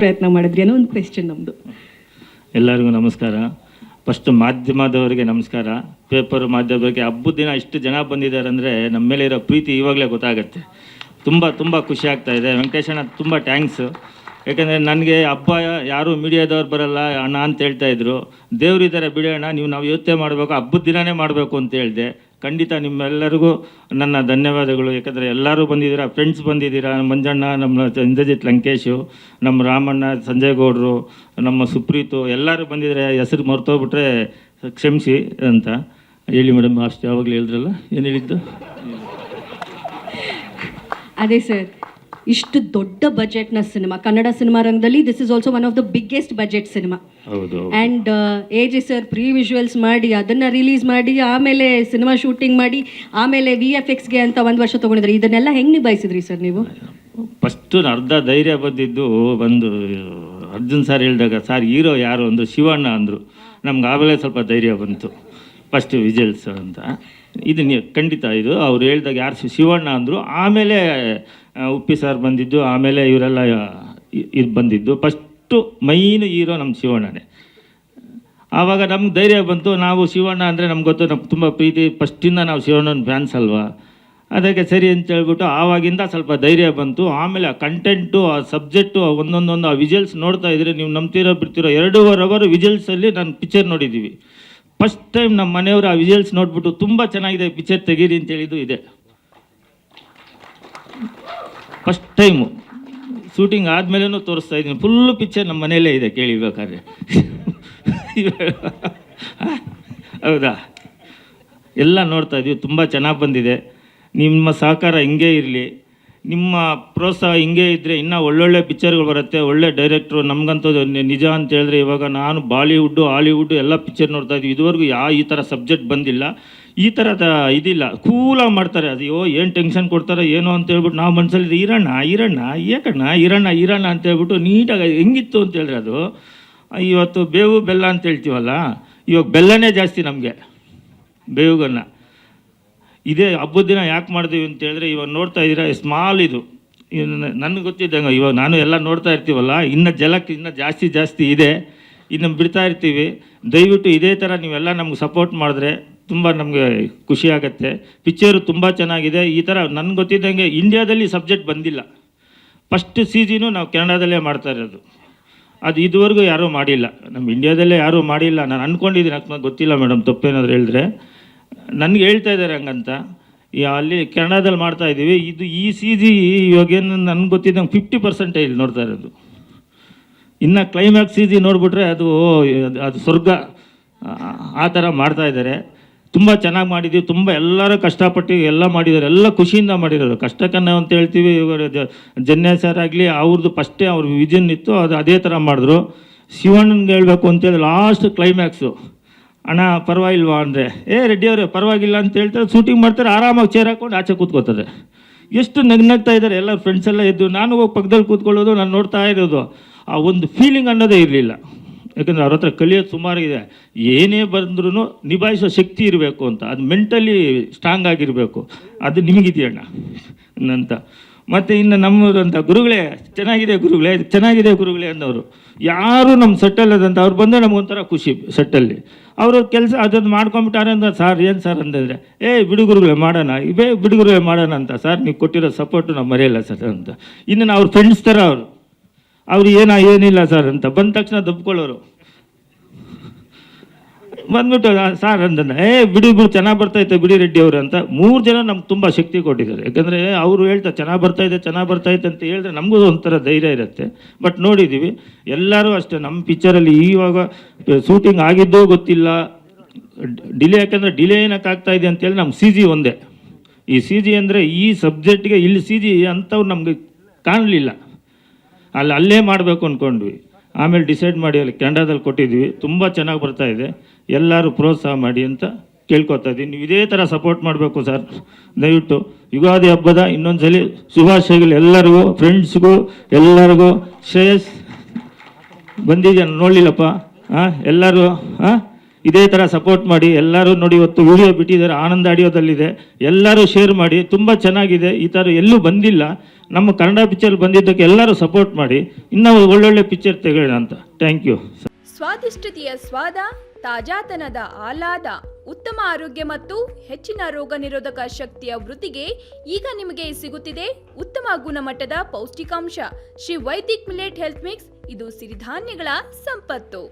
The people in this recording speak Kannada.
ಪ್ರಯತ್ನ ಮಾಡಿದ್ರಿ ಅನ್ನೋ ಒಂದು ಕ್ವೆಶ್ಚನ್ ನಮ್ಮದು. ಎಲ್ಲರಿಗೂ ನಮಸ್ಕಾರ. ಫಸ್ಟ್ ಮಾಧ್ಯಮದವರಿಗೆ ನಮಸ್ಕಾರ. ಪೇಪರ್ ಮಾಧ್ಯಮದವರಿಗೆ ಹಬ್ಬದ ದಿನ ಇಷ್ಟು ಜನ ಬಂದಿದ್ದಾರೆ ಅಂದರೆ ನಮ್ಮ ಮೇಲೆ ಇರೋ ಪ್ರೀತಿ ಇವಾಗಲೇ ಗೊತ್ತಾಗುತ್ತೆ. ತುಂಬ ತುಂಬ ಖುಷಿ ಆಗ್ತಾಯಿದೆ. ವೆಂಕಟೇಶಣ್ಣ ತುಂಬ ಥ್ಯಾಂಕ್ಸು. ಯಾಕೆಂದರೆ ನನಗೆ ಹಬ್ಬ ಯಾರೂ ಮೀಡಿಯಾದವ್ರು ಬರಲ್ಲ ಅಣ್ಣ ಅಂತ ಹೇಳ್ತಾಯಿದ್ರು. ದೇವರಿದ್ದಾರೆ ಬಿಡೋಣ, ನಾವು ಯೋಚನೆ ಮಾಡಬೇಕು, ಹಬ್ಬದ ದಿನವೇ ಮಾಡಬೇಕು ಅಂತ ಹೇಳಿದೆ. ಖಂಡಿತ ನಿಮ್ಮೆಲ್ಲರಿಗೂ ನನ್ನ ಧನ್ಯವಾದಗಳು. ಯಾಕಂದರೆ ಎಲ್ಲರೂ ಬಂದಿದ್ದೀರಾ, ಫ್ರೆಂಡ್ಸ್ ಬಂದಿದ್ದೀರಾ. ಮಂಜಣ್ಣ, ನಮ್ಮ ಇಂದ್ರಜಿತ್ ಲಂಕೇಶು, ನಮ್ಮ ರಾಮಣ್ಣ, ಸಂಜಯ್ ಗೌಡರು, ನಮ್ಮ ಸುಪ್ರೀತು, ಎಲ್ಲರೂ ಬಂದಿದ್ದಾರೆ. ಹೆಸರು ಮರ್ತೋಗ್ಬಿಟ್ರೆ ಕ್ಷಮಿಸಿ ಅಂತ ಹೇಳಿ ಮೇಡಮ್. ಅಷ್ಟು ಯಾವಾಗಲೂ ಹೇಳಿದ್ರಲ್ಲ, ಏನು ಹೇಳಿದ್ದು? ಅದೇ ಸರ್, ಇಷ್ಟು ದೊಡ್ಡ ಬಜೆಟ್ನ ಸಿನಿಮಾ ಕನ್ನಡ ಸಿನಿಮಾ ರಂಗದಲ್ಲಿ this is also one of the biggest budget cinema. ಹೌದು. And AJ. Sir pre visuals ಮಾಡಿ ಅದನ್ನು ರಿಲೀಸ್ ಮಾಡಿ ಆಮೇಲೆ ಸಿನಿಮಾ ಶೂಟಿಂಗ್ ಮಾಡಿ ಆಮೇಲೆ VFXಗೆ ಅಂತ 1 ವರ್ಷ ತೊಗೊಂಡಿದ್ರಿ. ಇದನ್ನೆಲ್ಲ ಹೆಂಗೆ ನಿಭಾಯಿಸಿದ್ರಿ ಸರ್ ನೀವು? ಫಸ್ಟು ಅರ್ಧ ಧೈರ್ಯ ಬಂದಿದ್ದು ಬಂದು ಅರ್ಜುನ್ ಸರ್ ಹೇಳಿದಾಗ, ಸರ್ ಹೀರೋ ಯಾರು ಅಂದರು, ಶಿವಣ್ಣ ಅಂದರು. ನಮ್ಗೆ ಆಮೇಲೆ ಸ್ವಲ್ಪ ಧೈರ್ಯ ಬಂತು. ಫಸ್ಟ್ ವಿಜುವಲ್ಸ್ ಅಂತ ಇದು ಖಂಡಿತ ಇದು ಅವ್ರು ಹೇಳಿದಾಗ ಯಾರು ಶಿವಣ್ಣ ಅಂದರು. ಆಮೇಲೆ ಉಪ್ಪಿ ಸರ್ ಬಂದಿದ್ದು, ಆಮೇಲೆ ಇವರೆಲ್ಲ ಇದು ಬಂದಿದ್ದು. ಫಸ್ಟು ಮೈನ್ ಹೀರೋ ನಮ್ಮ ಶಿವಣ್ಣನೇ. ಆವಾಗ ನಮ್ಗೆ ಧೈರ್ಯ ಬಂತು. ನಾವು ಶಿವಣ್ಣ ಅಂದರೆ ನಮ್ಗೆ ಗೊತ್ತು, ನಮ್ಗೆ ತುಂಬ ಪ್ರೀತಿ. ಫಸ್ಟಿಂದ ನಾವು ಶಿವಣ್ಣನ ಫ್ಯಾನ್ಸ್ ಅಲ್ವಾ, ಅದಕ್ಕೆ ಸರಿ ಅಂತ ಹೇಳ್ಬಿಟ್ಟು ಆವಾಗಿಂದ ಸ್ವಲ್ಪ ಧೈರ್ಯ ಬಂತು. ಆಮೇಲೆ ಆ ಕಂಟೆಂಟು, ಆ ಸಬ್ಜೆಕ್ಟು, ಒಂದೊಂದೊಂದು ಆ ವಿಜುವಲ್ಸ್ ನೋಡ್ತಾ ಇದ್ರೆ ನೀವು ನಂಬ್ತಿರೋ ಬಿಡ್ತಿರೋ 2.5 ಅವರ್ ವಿಜುವಲ್ಸಲ್ಲಿ ನಾನು ಪಿಕ್ಚರ್ ನೋಡಿದ್ದೀವಿ. ಫಸ್ಟ್ ಟೈಮ್ ನಮ್ಮ ಮನೆಯವರು ಆ ವಿಜುವಲ್ಸ್ ನೋಡ್ಬಿಟ್ಟು ತುಂಬ ಚೆನ್ನಾಗಿದೆ ಪಿಕ್ಚರ್ ತೆಗೀರಿ ಅಂತ ಹೇಳಿದ್ದು ಇದೆ. ಫಸ್ಟ್ ಟೈಮು ಶೂಟಿಂಗ್ ಆದಮೇಲೂ ತೋರಿಸ್ತಾ ಇದ್ದೀನಿ. ಫುಲ್ಲು ಪಿಕ್ಚರ್ ನಮ್ಮ ಮನೆಯಲ್ಲೇ ಇದೆ, ಕೇಳಿಬೇಕಾದ್ರೆ. ಹೌದಾ? ಎಲ್ಲ ನೋಡ್ತಾ ಇದ್ದೀವಿ. ತುಂಬ ಚೆನ್ನಾಗಿ ಬಂದಿದೆ. ನಿಮ್ಮ ಸಹಕಾರ ಹಿಂಗೇ ಇರಲಿ, ನಿಮ್ಮ ಪ್ರೋತ್ಸಾಹ ಹಿಂಗೇ ಇದ್ದರೆ ಇನ್ನೂ ಒಳ್ಳೊಳ್ಳೆ ಪಿಕ್ಚರ್ಗಳು ಬರುತ್ತೆ. ಒಳ್ಳೆ ಡೈರೆಕ್ಟ್ರು ನಮಗಂತೂ ನಿಜ ಅಂತ ಹೇಳಿದ್ರೆ, ಇವಾಗ ನಾನು ಬಾಲಿವುಡ್ಡು ಹಾಲಿವುಡ್ಡು ಎಲ್ಲ ಪಿಕ್ಚರ್ ನೋಡ್ತಾ ಇದ್ದೀವಿ. ಇದುವರೆಗೂ ಈ ಥರ ಸಬ್ಜೆಕ್ಟ್ ಬಂದಿಲ್ಲ, ಈ ಥರದ ಇದಿಲ್ಲ. ಕೂಲಾಗಿ ಮಾಡ್ತಾರೆ. ಅಯ್ಯೋ ಏನು ಟೆನ್ಷನ್ ಕೊಡ್ತಾರೆ ಏನೋ ಅಂತ ಹೇಳ್ಬಿಟ್ಟು ನಾವು ಮನಸ್ಸಲ್ಲಿ ಈರಣ್ಣ ಯಾಕಣ್ಣ ಈರಣ್ಣ ಅಂತ ಹೇಳ್ಬಿಟ್ಟು ನೀಟಾಗಿ ಹೆಂಗಿತ್ತು ಅಂತ ಹೇಳಿದ್ರೆ, ಅದು ಇವತ್ತು ಬೇವು ಬೆಲ್ಲ ಅಂತ ಹೇಳ್ತೀವಲ್ಲ, ಇವಾಗ ಬೆಲ್ಲನೇ ಜಾಸ್ತಿ ನಮಗೆ, ಬೇವುಗನ್ನ. ಇದೇ ಹಬ್ಬದ ದಿನ ಯಾಕೆ ಮಾಡಿದ್ವಿ ಅಂತ ಹೇಳಿದ್ರೆ, ಇವಾಗ ನೋಡ್ತಾ ಇದ್ದೀರಾ ಸ್ಮಾಲ್ ಇದು ನನಗೆ ಗೊತ್ತಿದ್ದಂಗೆ. ಇವಾಗ ನಾನು ಎಲ್ಲ ನೋಡ್ತಾ ಇರ್ತೀವಲ್ಲ, ಇನ್ನು ಜಲಕ್ಕೆ ಇನ್ನೂ ಜಾಸ್ತಿ ಇದೆ, ಇನ್ನು ಬಿಡ್ತಾ ಇರ್ತೀವಿ. ದಯವಿಟ್ಟು ಇದೇ ಥರ ನೀವೆಲ್ಲ ನಮ್ಗೆ ಸಪೋರ್ಟ್ ಮಾಡಿದ್ರೆ ತುಂಬ ನಮಗೆ ಖುಷಿ ಆಗುತ್ತೆ. ಪಿಕ್ಚರು ತುಂಬ ಚೆನ್ನಾಗಿದೆ. ಈ ಥರ ನನಗೆ ಗೊತ್ತಿದ್ದಂಗೆ ಇಂಡಿಯಾದಲ್ಲಿ ಸಬ್ಜೆಕ್ಟ್ ಬಂದಿಲ್ಲ. ಫಸ್ಟ್ CGನೂ ನಾವು ಕನ್ನಡದಲ್ಲೇ ಮಾಡ್ತಾ ಇರೋದು. ಅದು ಇದುವರೆಗೂ ಯಾರೂ ಮಾಡಿಲ್ಲ, ನಮ್ಮ ಇಂಡಿಯಾದಲ್ಲೇ ಯಾರೂ ಮಾಡಿಲ್ಲ. ನಾನು ಅಂದ್ಕೊಂಡಿದ್ದೀನಿ, ನನಗೆ ಗೊತ್ತಿಲ್ಲ ಮೇಡಮ್, ತಪ್ಪೇನಾದ್ರು ಹೇಳಿದ್ರೆ. ನನಗೆ ಹೇಳ್ತಾ ಇದ್ದಾರೆ ಹಂಗಂತ. ಅಲ್ಲಿ ಕನ್ನಡದಲ್ಲಿ ಮಾಡ್ತಾ ಇದ್ದೀವಿ. ಈ CG ಇವಾಗೇನು ನನಗೆ ಗೊತ್ತಿದ್ದಂಗೆ 50% ಇಲ್ಲಿ ನೋಡ್ತಾ ಇರೋದು. ಇನ್ನು ಕ್ಲೈಮ್ಯಾಕ್ಸ್ CG ನೋಡಿಬಿಟ್ರೆ ಅದು ಸ್ವರ್ಗ, ಆ ಥರ ಮಾಡ್ತಾ ಇದ್ದಾರೆ. ತುಂಬ ಚೆನ್ನಾಗಿ ಮಾಡಿದ್ದೀವಿ. ತುಂಬ ಎಲ್ಲರೂ ಕಷ್ಟಪಟ್ಟು ಎಲ್ಲ ಮಾಡಿದ್ದಾರೆ, ಎಲ್ಲ ಖುಷಿಯಿಂದ ಮಾಡಿರೋದು. ಕಷ್ಟಕನ್ನ ಅಂತ ಹೇಳ್ತೀವಿ. ಇವಾಗ ಜನ್ಯ ಸರ್ ಆಗಲಿ, ಅವ್ರದ್ದು ಫಸ್ಟೇ ಅವ್ರ ವಿಷನ್ ಇತ್ತು, ಅದು ಅದೇ ಥರ ಮಾಡಿದ್ರು. ಶಿವಣ್ಣನಿಗೆ ಹೇಳಬೇಕು ಅಂತೇಳಿ ಲಾಸ್ಟ್ ಕ್ಲೈಮ್ಯಾಕ್ಸು, ಅಣ್ಣ ಪರವಾಗಿಲ್ವಾ ಅಂದರೆ, ರೆಡ್ಡಿ ಅವರೇ ಪರವಾಗಿಲ್ಲ ಅಂತ ಹೇಳ್ತಾರೆ. ಶೂಟಿಂಗ್ ಮಾಡ್ತಾರೆ, ಆರಾಮಾಗಿ ಚೇರ್ ಹಾಕ್ಕೊಂಡು ಆಚೆ ಕೂತ್ಕೋತಾರೆ. ಎಷ್ಟು ನಗ್ನಗ್ತಾ ಇದ್ದಾರೆ ಎಲ್ಲ ಫ್ರೆಂಡ್ಸ್ ಎಲ್ಲ ಇದ್ದು. ನಾನು ಹೋಗಿ ಪಕ್ಕದಲ್ಲಿ ಕೂತ್ಕೊಳ್ಳೋದು, ನಾನು ನೋಡ್ತಾ ಇರೋದು. ಆ ಒಂದು ಫೀಲಿಂಗ್ ಅನ್ನೋದೇ ಇರಲಿಲ್ಲ. ಯಾಕಂದರೆ ಅವ್ರ ಹತ್ರ ಕಲಿಯೋದು ಸುಮಾರಿದೆ. ಏನೇ ಬಂದ್ರೂ ನಿಭಾಯಿಸೋ ಶಕ್ತಿ ಇರಬೇಕು ಅಂತ, ಅದು ಮೆಂಟಲಿ ಸ್ಟ್ರಾಂಗ್ ಆಗಿರಬೇಕು. ಅದು ನಿಮಗಿದೆಯಣ್ಣ ಅಂತ. ಮತ್ತು ಇನ್ನು ನಮ್ಮದಂತ ಗುರುಗಳೇ ಚೆನ್ನಾಗಿದೆ ಗುರುಗಳೇ ಅನ್ನೋರು ಯಾರು ನಮ್ಮ ಸೆಟ್ಟಲ್ಲದಂತ ಅವ್ರು ಬಂದರೆ ನಮಗೊಂಥರ ಖುಷಿ. ಸೆಟ್ಟಲ್ಲಿ ಅವರು ಕೆಲಸ ಅದನ್ನು ಮಾಡ್ಕೊಂಬಿಟ್ಟಾರೆ ಅಂತ, ಸರ್ ಏನು ಸರ್ ಅಂತಂದರೆ, ಬಿಡುಗುರುಗಳೇ ಮಾಡೋಣ ಅಂತ. ಸರ್ ನೀವು ಕೊಟ್ಟಿರೋ ಸಪೋರ್ಟು ನಾವು ಮರೆಯಲ್ಲ ಸರ್ ಅಂತ. ಇನ್ನು ಅವ್ರ ಫ್ರೆಂಡ್ಸ್ ಥರ ಅವ್ರು ಏನಿಲ್ಲ ಸರ್ ಅಂತ ಬಂದ ತಕ್ಷಣ ದಬ್ಕೊಳ್ಳೋರು. ಬಂದ್ಬಿಟ್ಟು ಸರ್ ಅಂತಂದ, ಬಿಡಿ ಚೆನ್ನಾಗಿ ಬರ್ತೈತೆ ಬಿಡಿ ರೆಡ್ಡಿ ಅವರು ಅಂತ. 3 ಜನ ನಮ್ಗೆ ತುಂಬ ಶಕ್ತಿ ಕೊಟ್ಟಿದ್ದಾರೆ. ಯಾಕಂದರೆ ಅವರು ಹೇಳ್ತಾರೆ ಚೆನ್ನಾಗಿ ಬರ್ತೈತೆ ಅಂತ ಹೇಳಿದ್ರೆ ನಮಗೂ ಒಂಥರ ಧೈರ್ಯ ಇರುತ್ತೆ. ಬಟ್ ನೋಡಿದ್ದೀವಿ ಎಲ್ಲರೂ ಅಷ್ಟೇ. ನಮ್ಮ ಪಿಕ್ಚರಲ್ಲಿ ಇವಾಗ ಶೂಟಿಂಗ್ ಆಗಿದ್ದೋ ಗೊತ್ತಿಲ್ಲ, ಡಿಲೇ. ಯಾಕಂದರೆ ಡಿಲೇ ಏನಕ್ಕಾಗ್ತಾ ಇದೆ ಅಂತೇಳಿ ನಮ್ಮ CG ಒಂದೇ. ಈ CG ಅಂದರೆ ಈ ಸಬ್ಜೆಕ್ಟ್ಗೆ ಇಲ್ಲಿ CG ಅಂಥವ್ರು ನಮಗೆ ಕಾಣಲಿಲ್ಲ. ಅಲ್ಲೇ ಮಾಡಬೇಕು ಅಂದ್ಕೊಂಡ್ವಿ. ಆಮೇಲೆ ಡಿಸೈಡ್ ಮಾಡಿ ಅಲ್ಲಿ ಕನ್ನಡದಲ್ಲಿ ಕೊಟ್ಟಿದ್ವಿ. ತುಂಬ ಚೆನ್ನಾಗಿ ಬರ್ತಾಯಿದೆ. ಎಲ್ಲರೂ ಪ್ರೋತ್ಸಾಹ ಮಾಡಿ ಅಂತ ಕೇಳ್ಕೊತಾ ಇದ್ದೀನಿ. ನೀವು ಇದೇ ಥರ ಸಪೋರ್ಟ್ ಮಾಡಬೇಕು ಸರ್. ದಯವಿಟ್ಟು ಯುಗಾದಿ ಹಬ್ಬದ ಇನ್ನೊಂದ್ಸಲಿ ಶುಭಾಶಯಗಳು ಎಲ್ಲರಿಗೂ, ಫ್ರೆಂಡ್ಸ್ಗೂ ಎಲ್ಲರಿಗೂ. ಶ್ರೇಯಸ್ ಬಂದಿದ್ಯಾ ನೋಡಲಿಲ್ಲಪ್ಪ? ಎಲ್ಲರೂ ಇದೇ ಥರ ಸಪೋರ್ಟ್ ಮಾಡಿ. ಎಲ್ಲರೂ ನೋಡಿ, ಇವತ್ತು ವಿಡಿಯೋ ಬಿಟ್ಟಿದ್ದಾರೆ, ಆನಂದ ಆಡಿಯೋದಲ್ಲಿದೆ, ಎಲ್ಲರೂ ಶೇರ್ ಮಾಡಿ. ತುಂಬ ಚೆನ್ನಾಗಿದೆ, ಈ ಥರ ಎಲ್ಲೂ ಬಂದಿಲ್ಲ. ನಮ್ಮ ಕನ್ನಡ ಪಿಕ್ಚರ್ ಬಂದಿದ್ದಕ್ಕೆ ಎಲ್ಲರೂ ಸಪೋರ್ಟ್ ಮಾಡಿ, ಇನ್ನೂ ಒಳ್ಳೊಳ್ಳೆ ಪಿಕ್ಚರ್ ತೆಗೋಣ ಅಂತ. Thank you. ಸ್ವಾದಿಷ್ಟತೆಯ ಸ್ವಾದ, ತಾಜಾತನದ ಆಹ್ಲಾದ, ಉತ್ತಮ ಆರೋಗ್ಯ ಮತ್ತು ಹೆಚ್ಚಿನ ರೋಗ ನಿರೋಧಕ ಶಕ್ತಿಯ ವೃದ್ಧಿಗೆ ಈಗ ನಿಮಗೆ ಸಿಗುತ್ತಿದೆ ಉತ್ತಮ ಗುಣಮಟ್ಟದ ಪೌಷ್ಟಿಕಾಂಶ. Shri Vaidik millet health mix, ಇದು ಸಿರಿಧಾನ್ಯಗಳ ಸಂಪತ್ತು.